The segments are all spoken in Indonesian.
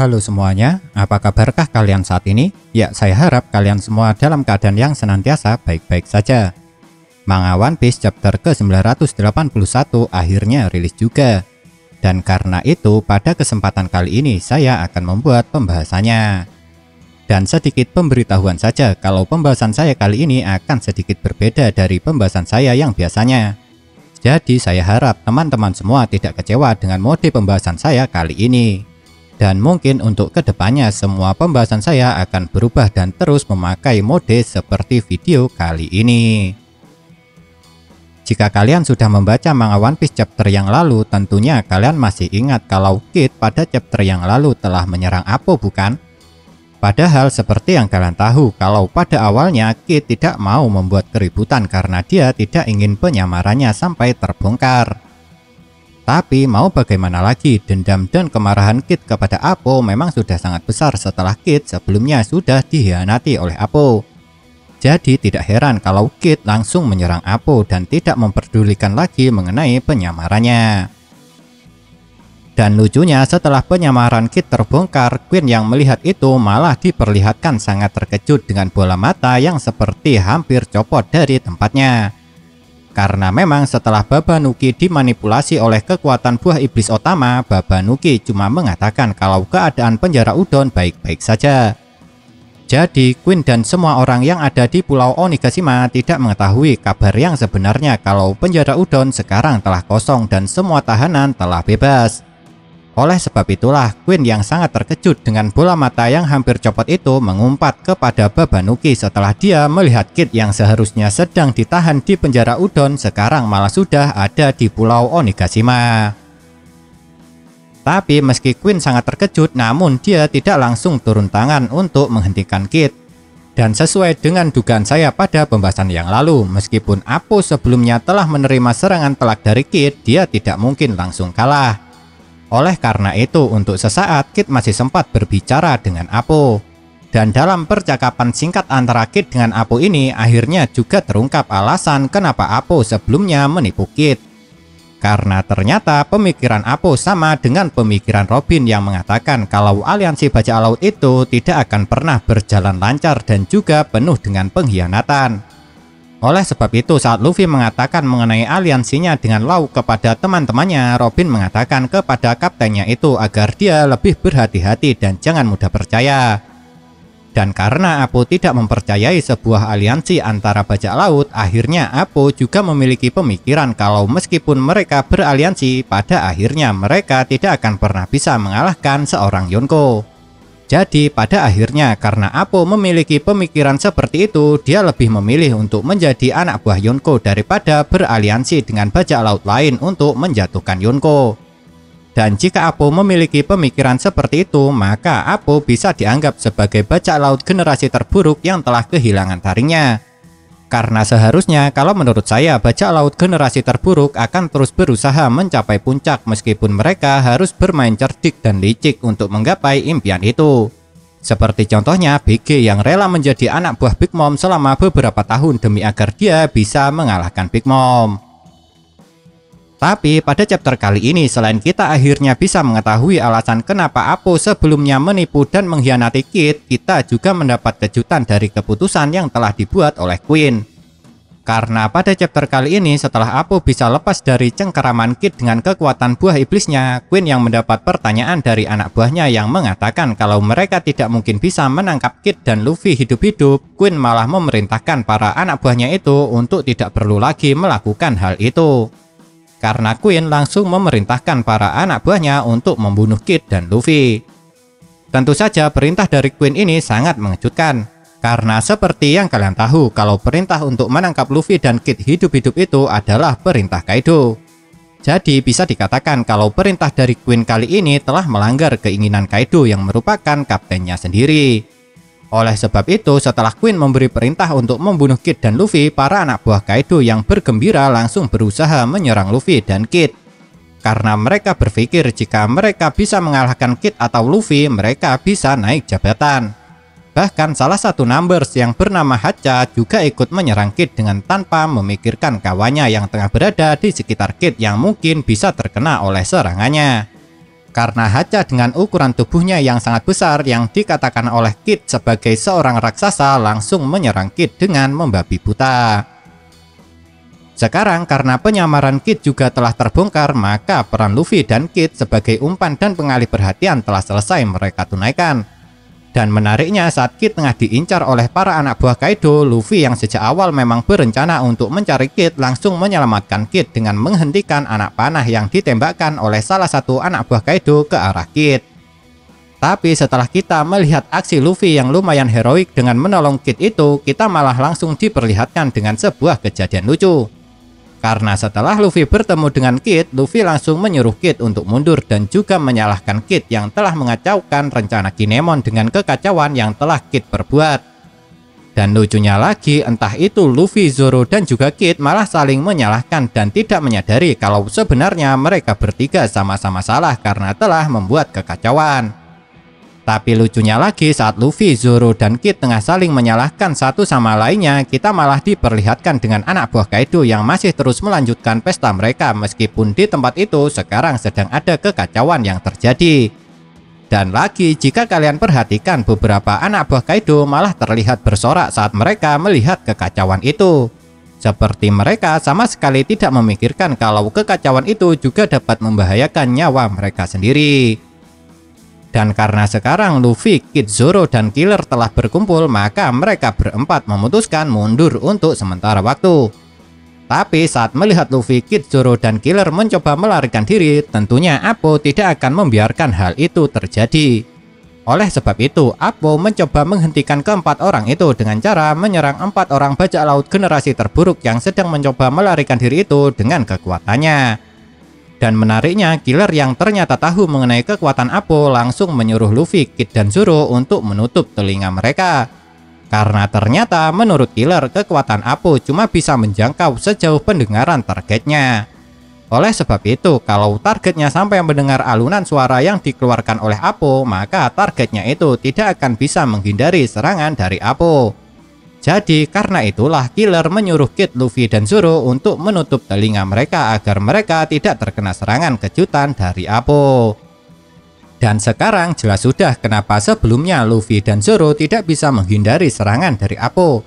Halo semuanya, apa kabarkah kalian saat ini? Ya, saya harap kalian semua dalam keadaan yang senantiasa baik-baik saja. Manga One Piece chapter ke-981 akhirnya rilis juga. Dan karena itu, pada kesempatan kali ini saya akan membuat pembahasannya. Dan sedikit pemberitahuan saja kalau pembahasan saya kali ini akan sedikit berbeda dari pembahasan saya yang biasanya. Jadi saya harap teman-teman semua tidak kecewa dengan mode pembahasan saya kali ini. Dan mungkin untuk kedepannya semua pembahasan saya akan berubah dan terus memakai mode seperti video kali ini. Jika kalian sudah membaca manga One Piece chapter yang lalu, tentunya kalian masih ingat kalau Kid pada chapter yang lalu telah menyerang Appo, bukan? Padahal seperti yang kalian tahu kalau pada awalnya Kid tidak mau membuat keributan karena dia tidak ingin penyamarannya sampai terbongkar. Tapi mau bagaimana lagi, dendam dan kemarahan Kid kepada Appo memang sudah sangat besar setelah Kid sebelumnya sudah dikhianati oleh Appo. Jadi tidak heran kalau Kid langsung menyerang Appo dan tidak memperdulikan lagi mengenai penyamarannya. Dan lucunya setelah penyamaran Kid terbongkar, Queen yang melihat itu malah diperlihatkan sangat terkejut dengan bola mata yang seperti hampir copot dari tempatnya. Karena memang setelah Babanuki dimanipulasi oleh kekuatan buah iblis Otama, Babanuki cuma mengatakan kalau keadaan penjara Udon baik-baik saja. Jadi Queen dan semua orang yang ada di Pulau Onigashima tidak mengetahui kabar yang sebenarnya kalau penjara Udon sekarang telah kosong dan semua tahanan telah bebas. Oleh sebab itulah Queen yang sangat terkejut dengan bola mata yang hampir copot itu mengumpat kepada Babanuki setelah dia melihat Kid yang seharusnya sedang ditahan di penjara Udon sekarang malah sudah ada di Pulau Onigashima. Tapi meski Queen sangat terkejut, namun dia tidak langsung turun tangan untuk menghentikan Kid. Dan sesuai dengan dugaan saya pada pembahasan yang lalu, meskipun Appo sebelumnya telah menerima serangan telak dari Kid, dia tidak mungkin langsung kalah. Oleh karena itu, untuk sesaat Kid masih sempat berbicara dengan Appo. Dan dalam percakapan singkat antara Kid dengan Appo ini, akhirnya juga terungkap alasan kenapa Appo sebelumnya menipu Kid. Karena ternyata pemikiran Appo sama dengan pemikiran Robin yang mengatakan kalau aliansi bajak laut itu tidak akan pernah berjalan lancar dan juga penuh dengan pengkhianatan. Oleh sebab itu saat Luffy mengatakan mengenai aliansinya dengan Law kepada teman-temannya, Robin mengatakan kepada kaptennya itu agar dia lebih berhati-hati dan jangan mudah percaya. Dan karena Appo tidak mempercayai sebuah aliansi antara bajak laut, akhirnya Appo juga memiliki pemikiran kalau meskipun mereka beraliansi, pada akhirnya mereka tidak akan pernah bisa mengalahkan seorang Yonko. Jadi pada akhirnya karena Appo memiliki pemikiran seperti itu, dia lebih memilih untuk menjadi anak buah Yonko daripada beraliansi dengan bajak laut lain untuk menjatuhkan Yonko. Dan jika Appo memiliki pemikiran seperti itu, maka Appo bisa dianggap sebagai bajak laut generasi terburuk yang telah kehilangan taringnya. Karena seharusnya kalau menurut saya bajak laut generasi terburuk akan terus berusaha mencapai puncak meskipun mereka harus bermain cerdik dan licik untuk menggapai impian itu. Seperti contohnya BG yang rela menjadi anak buah Big Mom selama beberapa tahun demi agar dia bisa mengalahkan Big Mom. Tapi pada chapter kali ini selain kita akhirnya bisa mengetahui alasan kenapa Appo sebelumnya menipu dan mengkhianati Kid, kita juga mendapat kejutan dari keputusan yang telah dibuat oleh Queen. Karena pada chapter kali ini setelah Appo bisa lepas dari cengkeraman Kid dengan kekuatan buah iblisnya, Queen yang mendapat pertanyaan dari anak buahnya yang mengatakan kalau mereka tidak mungkin bisa menangkap Kid dan Luffy hidup-hidup, Queen malah memerintahkan para anak buahnya itu untuk tidak perlu lagi melakukan hal itu. Karena Queen langsung memerintahkan para anak buahnya untuk membunuh Kid dan Luffy. Tentu saja perintah dari Queen ini sangat mengejutkan. Karena seperti yang kalian tahu kalau perintah untuk menangkap Luffy dan Kid hidup-hidup itu adalah perintah Kaido. Jadi bisa dikatakan kalau perintah dari Queen kali ini telah melanggar keinginan Kaido yang merupakan kaptennya sendiri. Oleh sebab itu, setelah Queen memberi perintah untuk membunuh Kid dan Luffy, para anak buah Kaido yang bergembira langsung berusaha menyerang Luffy dan Kid. Karena mereka berpikir jika mereka bisa mengalahkan Kid atau Luffy, mereka bisa naik jabatan. Bahkan salah satu Numbers yang bernama Hacha juga ikut menyerang Kid dengan tanpa memikirkan kawannya yang tengah berada di sekitar Kid yang mungkin bisa terkena oleh serangannya. Karena Hacha dengan ukuran tubuhnya yang sangat besar yang dikatakan oleh Kid sebagai seorang raksasa langsung menyerang Kid dengan membabi buta. Sekarang karena penyamaran Kid juga telah terbongkar, maka peran Luffy dan Kid sebagai umpan dan pengalih perhatian telah selesai mereka tunaikan. Dan menariknya, saat Kid tengah diincar oleh para anak buah Kaido, Luffy yang sejak awal memang berencana untuk mencari Kid langsung menyelamatkan Kid dengan menghentikan anak panah yang ditembakkan oleh salah satu anak buah Kaido ke arah Kid. Tapi setelah kita melihat aksi Luffy yang lumayan heroik dengan menolong Kid itu, kita malah langsung diperlihatkan dengan sebuah kejadian lucu. Karena setelah Luffy bertemu dengan Kid, Luffy langsung menyuruh Kid untuk mundur dan juga menyalahkan Kid yang telah mengacaukan rencana Kinemon dengan kekacauan yang telah Kid perbuat. Dan lucunya lagi, entah itu Luffy, Zoro, dan juga Kid malah saling menyalahkan dan tidak menyadari kalau sebenarnya mereka bertiga sama-sama salah karena telah membuat kekacauan. Tapi lucunya lagi, saat Luffy, Zoro, dan Kid tengah saling menyalahkan satu sama lainnya, kita malah diperlihatkan dengan anak buah Kaido yang masih terus melanjutkan pesta mereka meskipun di tempat itu sekarang sedang ada kekacauan yang terjadi. Dan lagi, jika kalian perhatikan, beberapa anak buah Kaido malah terlihat bersorak saat mereka melihat kekacauan itu. Seperti mereka sama sekali tidak memikirkan kalau kekacauan itu juga dapat membahayakan nyawa mereka sendiri. Dan karena sekarang Luffy, Kid, Zoro, dan Killer telah berkumpul, maka mereka berempat memutuskan mundur untuk sementara waktu. Tapi saat melihat Luffy, Kid, Zoro, dan Killer mencoba melarikan diri, tentunya Appo tidak akan membiarkan hal itu terjadi. Oleh sebab itu, Appo mencoba menghentikan keempat orang itu dengan cara menyerang 4 orang bajak laut generasi terburuk yang sedang mencoba melarikan diri itu dengan kekuatannya. Dan menariknya, Killer yang ternyata tahu mengenai kekuatan Appo langsung menyuruh Luffy, Kid, dan Zoro untuk menutup telinga mereka. Karena ternyata menurut Killer, kekuatan Appo cuma bisa menjangkau sejauh pendengaran targetnya. Oleh sebab itu, kalau targetnya sampai mendengar alunan suara yang dikeluarkan oleh Appo, maka targetnya itu tidak akan bisa menghindari serangan dari Appo. Jadi karena itulah Killer menyuruh Kid, Luffy, dan Zoro untuk menutup telinga mereka agar mereka tidak terkena serangan kejutan dari Appo. Dan sekarang jelas sudah kenapa sebelumnya Luffy dan Zoro tidak bisa menghindari serangan dari Appo.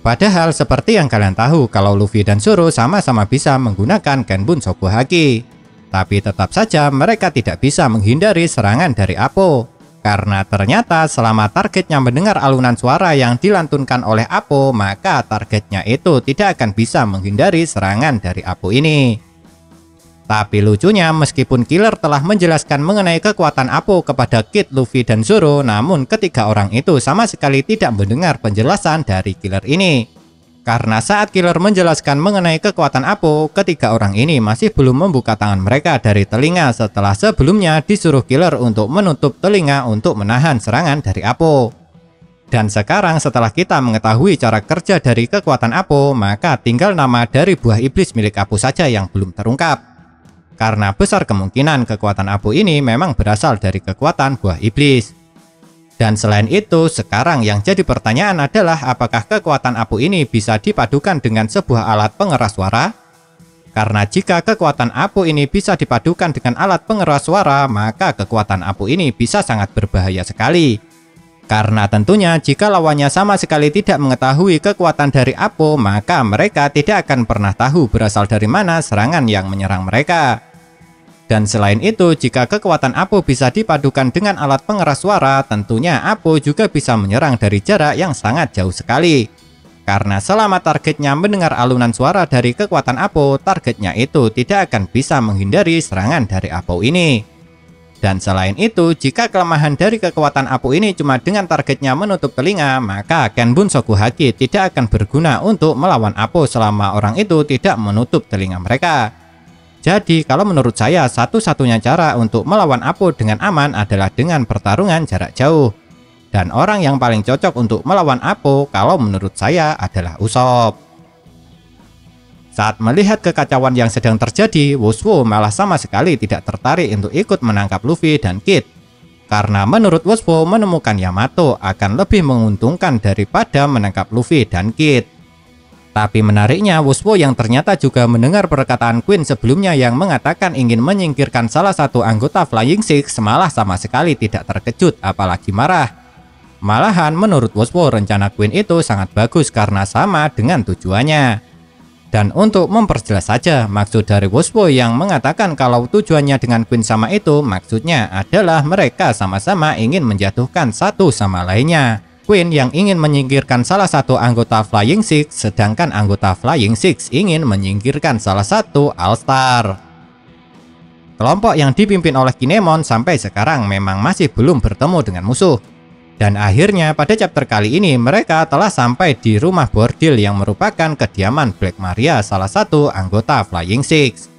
Padahal seperti yang kalian tahu kalau Luffy dan Zoro sama-sama bisa menggunakan Kenbun Shokuhaki. Tapi tetap saja mereka tidak bisa menghindari serangan dari Appo. Karena ternyata selama targetnya mendengar alunan suara yang dilantunkan oleh Appo, maka targetnya itu tidak akan bisa menghindari serangan dari Appo ini. Tapi lucunya, meskipun Killer telah menjelaskan mengenai kekuatan Appo kepada Kid, Luffy, dan Zoro, namun ketiga orang itu sama sekali tidak mendengar penjelasan dari Killer ini. Karena saat Killer menjelaskan mengenai kekuatan Appo, ketiga orang ini masih belum membuka tangan mereka dari telinga setelah sebelumnya disuruh Killer untuk menutup telinga untuk menahan serangan dari Appo. Dan sekarang setelah kita mengetahui cara kerja dari kekuatan Appo, maka tinggal nama dari buah iblis milik Appo saja yang belum terungkap. Karena besar kemungkinan kekuatan Appo ini memang berasal dari kekuatan buah iblis. Dan selain itu, sekarang yang jadi pertanyaan adalah apakah kekuatan Appo ini bisa dipadukan dengan sebuah alat pengeras suara? Karena jika kekuatan Appo ini bisa dipadukan dengan alat pengeras suara, maka kekuatan Appo ini bisa sangat berbahaya sekali. Karena tentunya jika lawannya sama sekali tidak mengetahui kekuatan dari Appo, maka mereka tidak akan pernah tahu berasal dari mana serangan yang menyerang mereka. Dan selain itu, jika kekuatan Appo bisa dipadukan dengan alat pengeras suara, tentunya Appo juga bisa menyerang dari jarak yang sangat jauh sekali. Karena selama targetnya mendengar alunan suara dari kekuatan Appo, targetnya itu tidak akan bisa menghindari serangan dari Appo ini. Dan selain itu, jika kelemahan dari kekuatan Appo ini cuma dengan targetnya menutup telinga, maka Kenbun Shokuhaki tidak akan berguna untuk melawan Appo selama orang itu tidak menutup telinga mereka. Jadi kalau menurut saya satu-satunya cara untuk melawan Appo dengan aman adalah dengan pertarungan jarak jauh. Dan orang yang paling cocok untuk melawan Appo kalau menurut saya adalah Usopp. Saat melihat kekacauan yang sedang terjadi, Woswo malah sama sekali tidak tertarik untuk ikut menangkap Luffy dan Kid. Karena menurut Woswo menemukan Yamato akan lebih menguntungkan daripada menangkap Luffy dan Kid. Tapi menariknya, Wuswo yang ternyata juga mendengar perkataan Queen sebelumnya yang mengatakan ingin menyingkirkan salah satu anggota Flying Six malah sama sekali tidak terkejut apalagi marah. Malahan menurut Wuswo rencana Queen itu sangat bagus karena sama dengan tujuannya. Dan untuk memperjelas saja, maksud dari Wuswo yang mengatakan kalau tujuannya dengan Queen sama itu, maksudnya adalah mereka sama-sama ingin menjatuhkan satu sama lainnya. Queen yang ingin menyingkirkan salah satu anggota Flying Six, sedangkan anggota Flying Six ingin menyingkirkan salah satu All-Star. Kelompok yang dipimpin oleh Kinemon sampai sekarang memang masih belum bertemu dengan musuh. Dan akhirnya pada chapter kali ini mereka telah sampai di rumah bordil yang merupakan kediaman Black Maria, salah satu anggota Flying Six.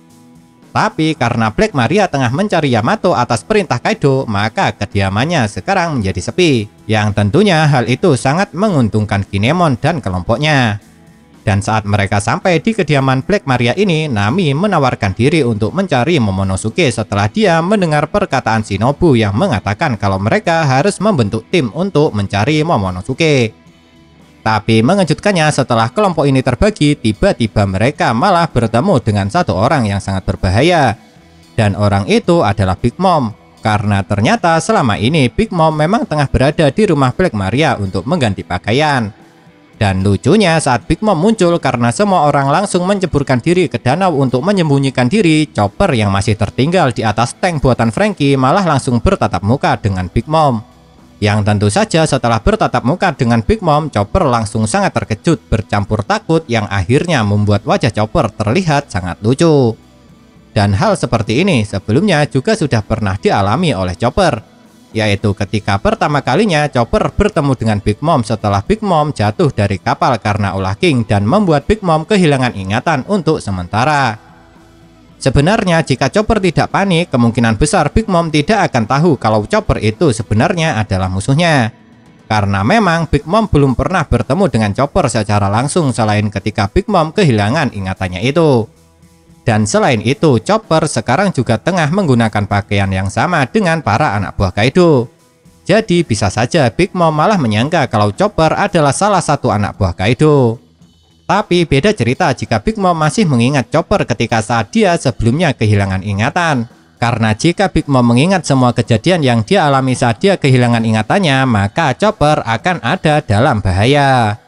Tapi karena Black Maria tengah mencari Yamato atas perintah Kaido, maka kediamannya sekarang menjadi sepi. Yang tentunya hal itu sangat menguntungkan Kinemon dan kelompoknya. Dan saat mereka sampai di kediaman Black Maria ini, Nami menawarkan diri untuk mencari Momonosuke setelah dia mendengar perkataan Shinobu yang mengatakan kalau mereka harus membentuk tim untuk mencari Momonosuke. Tapi mengejutkannya setelah kelompok ini terbagi, tiba-tiba mereka malah bertemu dengan satu orang yang sangat berbahaya. Dan orang itu adalah Big Mom. Karena ternyata selama ini Big Mom memang tengah berada di rumah Black Maria untuk mengganti pakaian. Dan lucunya saat Big Mom muncul karena semua orang langsung menceburkan diri ke danau untuk menyembunyikan diri, Chopper yang masih tertinggal di atas tank buatan Franky malah langsung bertatap muka dengan Big Mom. Yang tentu saja setelah bertatap muka dengan Big Mom, Chopper langsung sangat terkejut bercampur takut yang akhirnya membuat wajah Chopper terlihat sangat lucu. Dan hal seperti ini sebelumnya juga sudah pernah dialami oleh Chopper. Yaitu ketika pertama kalinya Chopper bertemu dengan Big Mom setelah Big Mom jatuh dari kapal karena ulah King dan membuat Big Mom kehilangan ingatan untuk sementara. Sebenarnya jika Chopper tidak panik, kemungkinan besar Big Mom tidak akan tahu kalau Chopper itu sebenarnya adalah musuhnya. Karena memang Big Mom belum pernah bertemu dengan Chopper secara langsung selain ketika Big Mom kehilangan ingatannya itu. Dan selain itu, Chopper sekarang juga tengah menggunakan pakaian yang sama dengan para anak buah Kaido. Jadi bisa saja Big Mom malah menyangka kalau Chopper adalah salah satu anak buah Kaido. Tapi beda cerita jika Big Mom masih mengingat Chopper ketika saat dia sebelumnya kehilangan ingatan. Karena jika Big Mom mengingat semua kejadian yang dia alami saat dia kehilangan ingatannya, maka Chopper akan ada dalam bahaya.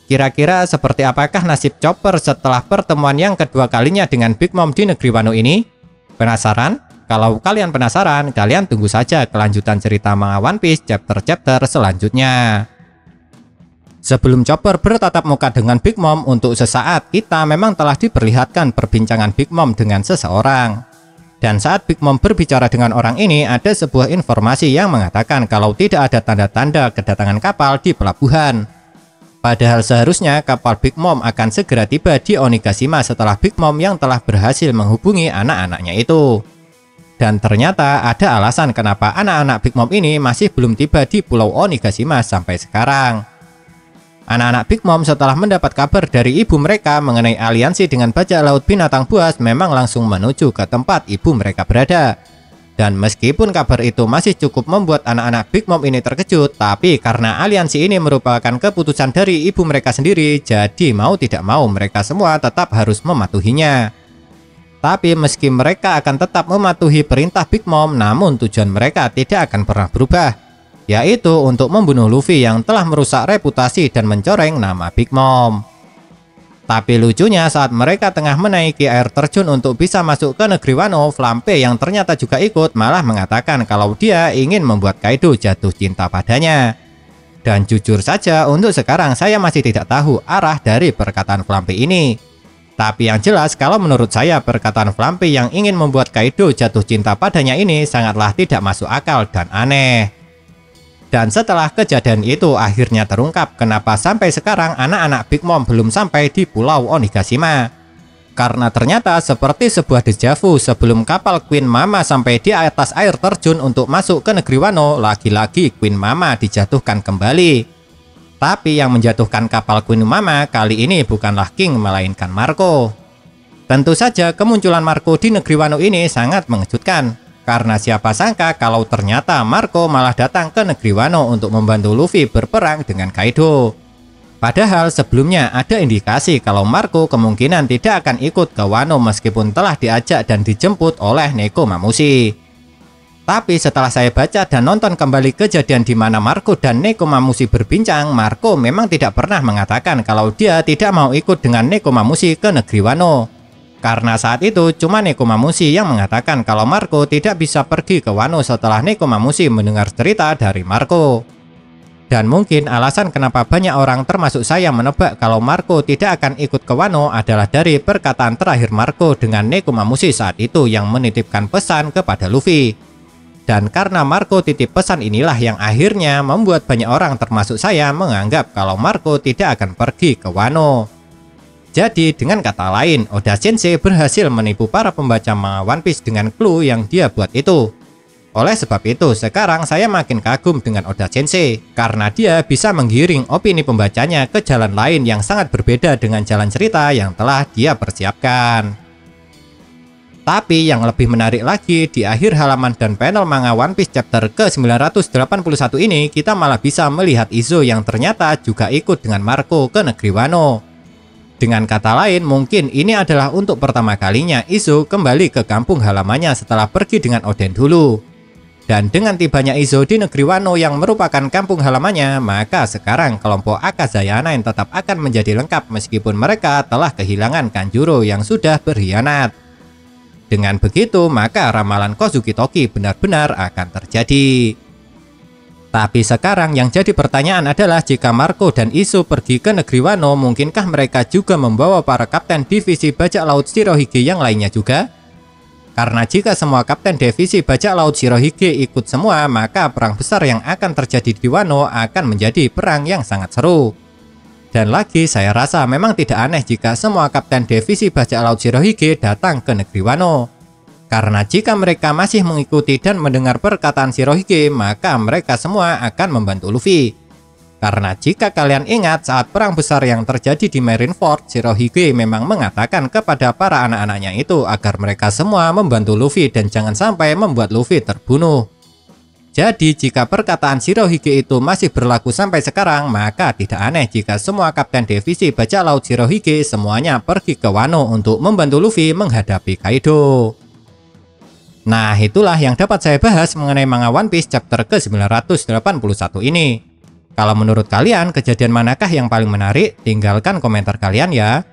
Kira-kira seperti apakah nasib Chopper setelah pertemuan yang kedua kalinya dengan Big Mom di negeri Wano ini? Penasaran? Kalau kalian penasaran, kalian tunggu saja kelanjutan cerita manga One Piece chapter-chapter selanjutnya. Sebelum Chopper bertatap muka dengan Big Mom untuk sesaat, kita memang telah diperlihatkan perbincangan Big Mom dengan seseorang. Dan saat Big Mom berbicara dengan orang ini, ada sebuah informasi yang mengatakan kalau tidak ada tanda-tanda kedatangan kapal di pelabuhan. Padahal seharusnya kapal Big Mom akan segera tiba di Onigashima setelah Big Mom yang telah berhasil menghubungi anak-anaknya itu. Dan ternyata ada alasan kenapa anak-anak Big Mom ini masih belum tiba di Pulau Onigashima sampai sekarang. Anak-anak Big Mom setelah mendapat kabar dari ibu mereka mengenai aliansi dengan bajak laut binatang buas memang langsung menuju ke tempat ibu mereka berada. Dan meskipun kabar itu masih cukup membuat anak-anak Big Mom ini terkejut, tapi karena aliansi ini merupakan keputusan dari ibu mereka sendiri, jadi mau tidak mau mereka semua tetap harus mematuhinya. Tapi meski mereka akan tetap mematuhi perintah Big Mom, namun tujuan mereka tidak akan pernah berubah, yaitu untuk membunuh Luffy yang telah merusak reputasi dan mencoreng nama Big Mom. Tapi lucunya saat mereka tengah menaiki air terjun untuk bisa masuk ke negeri Wano, Flampe yang ternyata juga ikut malah mengatakan kalau dia ingin membuat Kaido jatuh cinta padanya. Dan jujur saja untuk sekarang saya masih tidak tahu arah dari perkataan Flampe ini. Tapi yang jelas kalau menurut saya perkataan Flampe yang ingin membuat Kaido jatuh cinta padanya ini sangatlah tidak masuk akal dan aneh. Dan setelah kejadian itu akhirnya terungkap kenapa sampai sekarang anak-anak Big Mom belum sampai di Pulau Onigashima. Karena ternyata seperti sebuah dejavu sebelum kapal Queen Mama sampai di atas air terjun untuk masuk ke negeri Wano, lagi-lagi Queen Mama dijatuhkan kembali. Tapi yang menjatuhkan kapal Queen Mama kali ini bukanlah King melainkan Marco. Tentu saja kemunculan Marco di negeri Wano ini sangat mengejutkan. Karena siapa sangka kalau ternyata Marco malah datang ke negeri Wano untuk membantu Luffy berperang dengan Kaido. Padahal sebelumnya ada indikasi kalau Marco kemungkinan tidak akan ikut ke Wano meskipun telah diajak dan dijemput oleh Nekomamushi. Tapi setelah saya baca dan nonton kembali kejadian di mana Marco dan Nekomamushi berbincang, Marco memang tidak pernah mengatakan kalau dia tidak mau ikut dengan Nekomamushi ke negeri Wano. Karena saat itu cuma Nekomamushi yang mengatakan kalau Marco tidak bisa pergi ke Wano setelah Nekomamushi mendengar cerita dari Marco. Dan mungkin alasan kenapa banyak orang termasuk saya menebak kalau Marco tidak akan ikut ke Wano adalah dari perkataan terakhir Marco dengan Nekomamushi saat itu yang menitipkan pesan kepada Luffy. Dan karena Marco titip pesan inilah yang akhirnya membuat banyak orang termasuk saya menganggap kalau Marco tidak akan pergi ke Wano. Jadi dengan kata lain, Oda Sensei berhasil menipu para pembaca manga One Piece dengan clue yang dia buat itu. Oleh sebab itu, sekarang saya makin kagum dengan Oda Sensei karena dia bisa menggiring opini pembacanya ke jalan lain yang sangat berbeda dengan jalan cerita yang telah dia persiapkan. Tapi yang lebih menarik lagi, di akhir halaman dan panel manga One Piece chapter ke-981 ini, kita malah bisa melihat Izo yang ternyata juga ikut dengan Marco ke negeri Wano. Dengan kata lain, mungkin ini adalah untuk pertama kalinya Izo kembali ke kampung halamannya setelah pergi dengan Oden dulu. Dan dengan tibanya Izo di negeri Wano yang merupakan kampung halamannya, maka sekarang kelompok Akazaya Nine tetap akan menjadi lengkap meskipun mereka telah kehilangan Kanjuro yang sudah berkhianat. Dengan begitu, maka ramalan Kozuki Toki benar-benar akan terjadi. Tapi sekarang yang jadi pertanyaan adalah jika Marco dan Izo pergi ke negeri Wano, mungkinkah mereka juga membawa para kapten divisi bajak laut Shirohige yang lainnya juga? Karena jika semua kapten divisi bajak laut Shirohige ikut semua, maka perang besar yang akan terjadi di Wano akan menjadi perang yang sangat seru. Dan lagi, saya rasa memang tidak aneh jika semua kapten divisi bajak laut Shirohige datang ke negeri Wano. Karena jika mereka masih mengikuti dan mendengar perkataan Shirohige, maka mereka semua akan membantu Luffy. Karena jika kalian ingat saat perang besar yang terjadi di Marineford, Shirohige memang mengatakan kepada para anak-anaknya itu agar mereka semua membantu Luffy dan jangan sampai membuat Luffy terbunuh. Jadi jika perkataan Shirohige itu masih berlaku sampai sekarang, maka tidak aneh jika semua kapten divisi bajak laut Shirohige semuanya pergi ke Wano untuk membantu Luffy menghadapi Kaido. Nah, itulah yang dapat saya bahas mengenai manga One Piece chapter ke-981 ini. Kalau menurut kalian, kejadian manakah yang paling menarik? Tinggalkan komentar kalian ya.